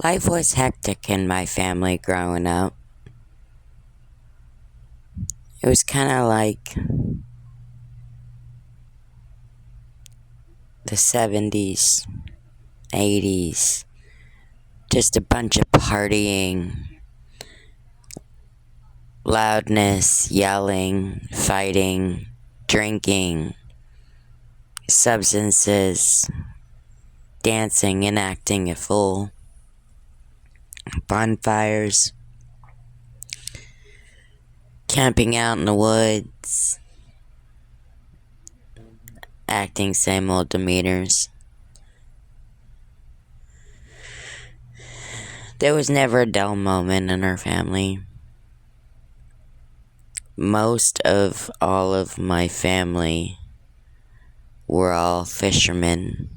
Life was hectic in my family growing up. It was kind of like the 70s, 80s. Just a bunch of partying, loudness, yelling, fighting, drinking, substances, dancing and acting a fool, bonfires, camping out in the woods, acting same old demeanors. There was never a dull moment in our family. Most of all of my family were all fishermen,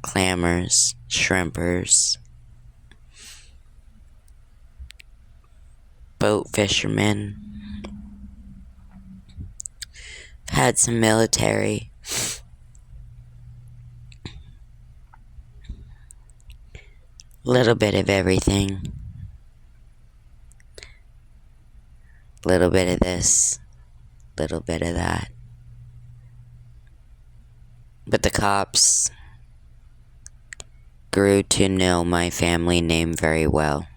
clammers, shrimpers, boat fishermen. Had some military. Little bit of everything. Little bit of this, little bit of that. But the cops grew to know my family name very well.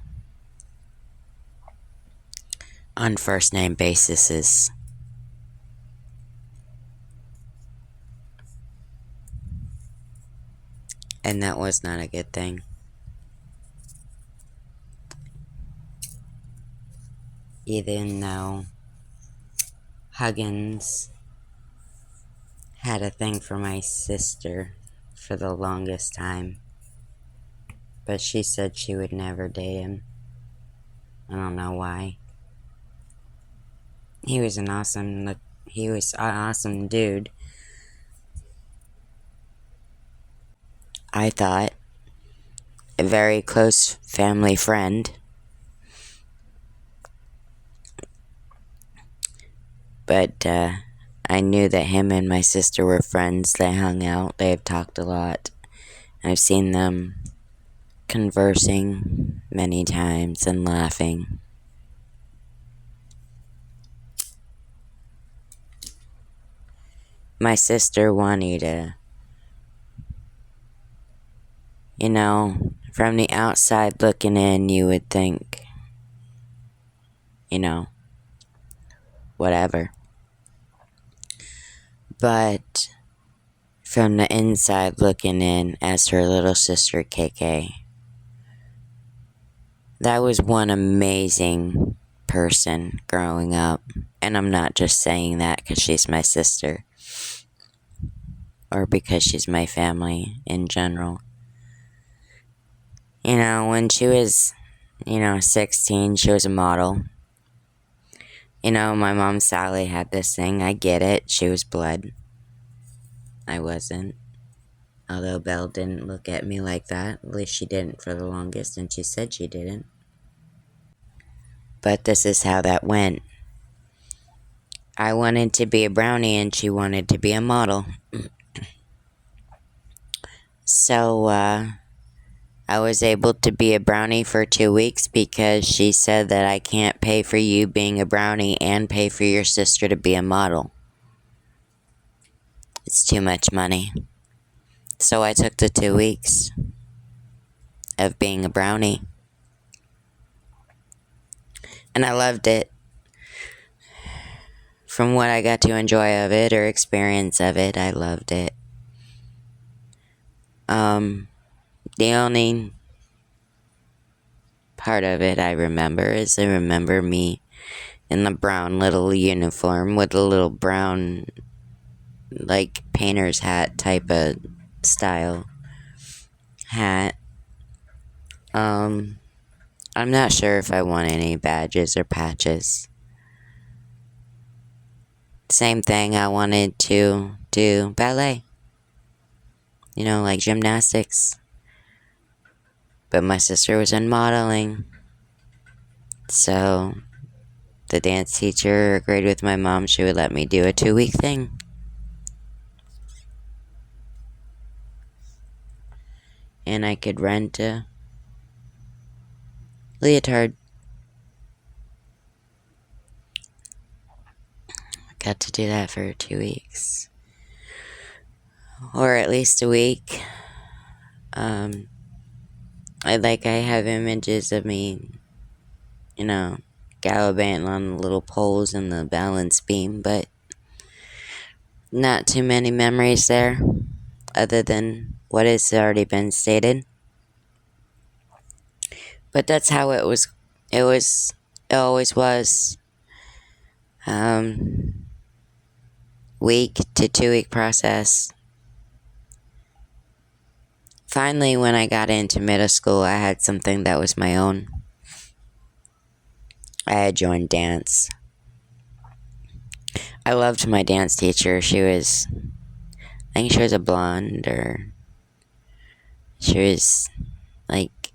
On first name basis. And that was not a good thing. Even though Huggins had a thing for my sister for the longest time. But she said she would never date him. I don't know why. He was an awesome dude. I thought. A very close family friend. But I knew that him and my sister were friends. They hung out. They have talked a lot. I've seen them conversing many times and laughing. My sister Juanita, from the outside looking in, you would think, whatever. But from the inside looking in as her little sister KK, that was one amazing person growing up. And I'm not just saying that because she's my sister or because she's my family in general. When she was, 16, she was a model. My mom Sally had this thing. I get it. She was blood. I wasn't. Although Belle didn't look at me like that. At least she didn't for the longest, and she said she didn't. But this is how that went. I wanted to be a brownie, and she wanted to be a model. So, I was able to be a brownie for 2 weeks because she said that I can't pay for you being a brownie and pay for your sister to be a model. It's too much money. So I took the 2 weeks of being a brownie. And I loved it. From what I got to enjoy of it or experience of it, I loved it. The only part of it I remember is I remember me in the brown little uniform with a little brown, like, painter's hat type of style hat. I'm not sure if I won any badges or patches. Same thing, I wanted to do ballet. Like gymnastics. But my sister was in modeling. So the dance teacher agreed with my mom she would let me do a 2-week thing. And I could rent a leotard. Got to do that for 2 weeks, or at least a week. Um, I have images of me, you know, gallivanting on the little poles and the balance beam, but not too many memories there, other than what has already been stated. But that's how it was. It was. It always was. Um, Week to 2 week process. Finally, when I got into middle school, I had something that was my own. I had joined dance. I loved my dance teacher. I think she was a blonde, or she was like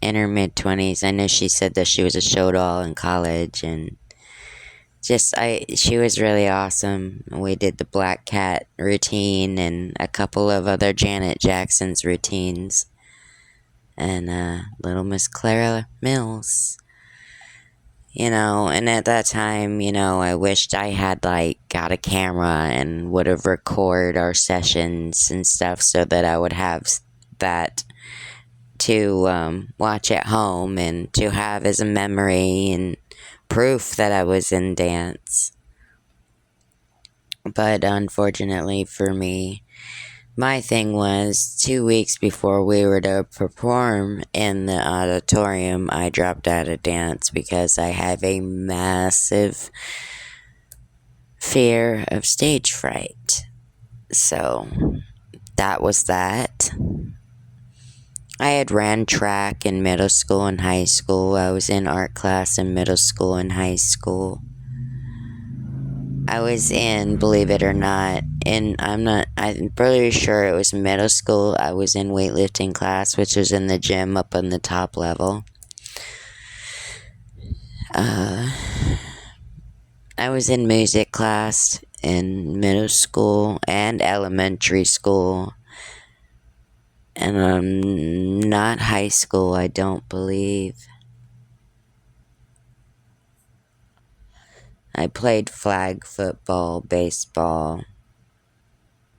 in her mid-20s. I know she said that she was a show doll in college, and she was really awesome. We did the Black Cat routine and a couple of other Janet Jackson's routines, and Little Miss Clara Mills. And at that time, I wished I had got a camera and would have recorded our sessions and stuff so that I would have that to watch at home and to have as a memory and proof that I was in dance. But unfortunately for me, my thing was 2 weeks before we were to perform in the auditorium, I dropped out of dance because I have a massive fear of stage fright. So that was that. I had ran track in middle school and high school. I was in art class in middle school and high school. I was in, believe it or not, I'm pretty sure it was middle school. I was in weightlifting class, which was in the gym up on the top level. I was in music class in middle school and elementary school. And not high school, I don't believe. I played flag football, baseball,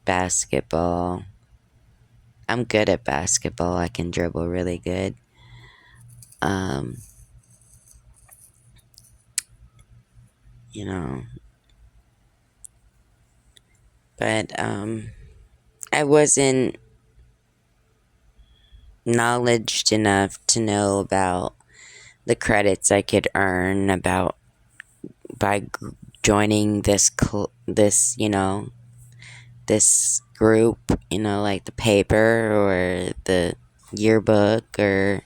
basketball. I'm good at basketball. I can dribble really good. You know. But I wasn't knowledged enough to know about the credits I could earn by joining this group, like the paper or the yearbook or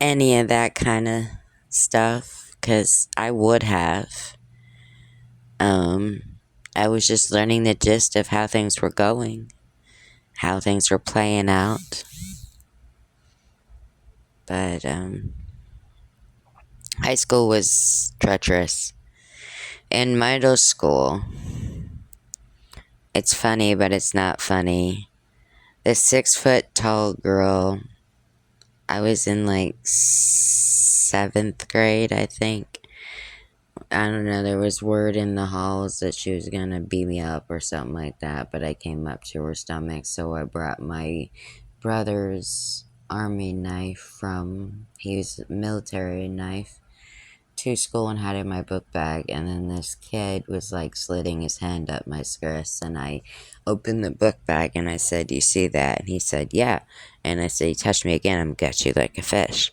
any of that kind of stuff, because I would have. I was just learning the gist of how things were going, how things were playing out. But high school was treacherous. In middle school, it's funny, but it's not funny. This 6 foot tall girl, I was in 7th grade, I think. I don't know, there was word in the halls that she was gonna beat me up or something like that, but I came up to her stomach, so I brought my brother's army knife he was a military knife, to school and had it in my book bag. And then this kid was slitting his hand up my skirts, and I opened the book bag and I said, "You see that?" And he said, "Yeah." And I said, "You touch me again, I'm gonna get you like a fish."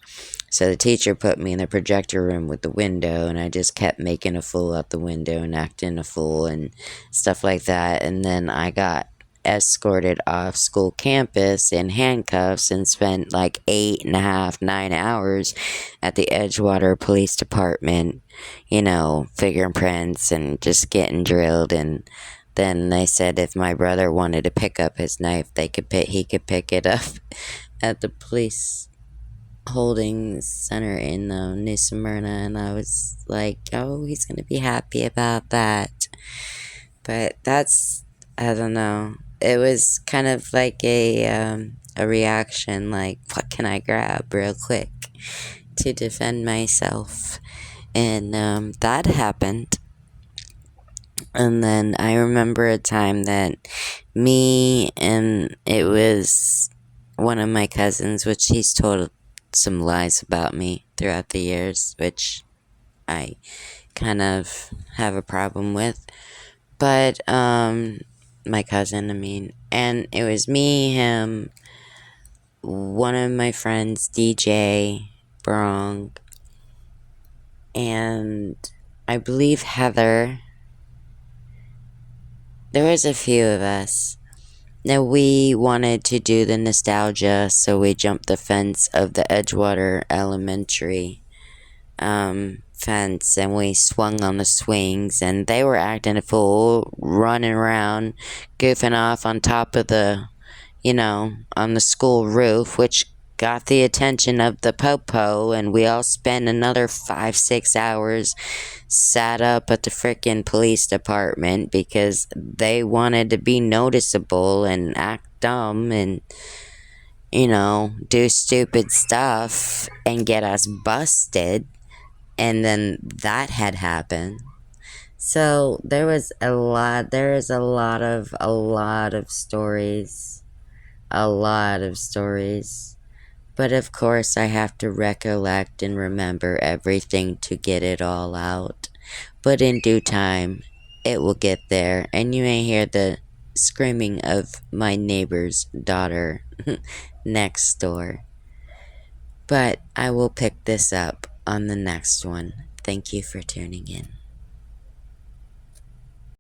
So the teacher put me in the projector room with the window, and I just kept making a fool out the window and acting a fool and stuff like that. And then I got escorted off school campus in handcuffs and spent 8.5, 9 hours at the Edgewater Police Department, fingerprints and just getting drilled. And then they said if my brother wanted to pick up his knife, he could pick it up at the police holding center in New Smyrna. And I was like, oh, he's gonna be happy about that. But I don't know. It was kind of like a reaction, what can I grab real quick to defend myself. And that happened. And then I remember a time that me and it was one of my cousins, which he's told some lies about me throughout the years, which I kind of have a problem with. But my cousin, I mean, and it was me, him, one of my friends, DJ Brong, and I believe Heather. There was a few of us. Now we wanted to do the nostalgia, so we jumped the fence of the Edgewater Elementary fence, and we swung on the swings, and they were acting a fool, running around, goofing off on top of on the school roof, which got the attention of the popo, and we all spent another 5-6 hours sat up at the frickin' police department because they wanted to be noticeable and act dumb and, do stupid stuff and get us busted. And then that had happened. So there is a lot of stories. A lot of stories. But of course, I have to recollect and remember everything to get it all out. But in due time, it will get there, and you may hear the screaming of my neighbor's daughter next door. But I will pick this up on the next one. Thank you for tuning in.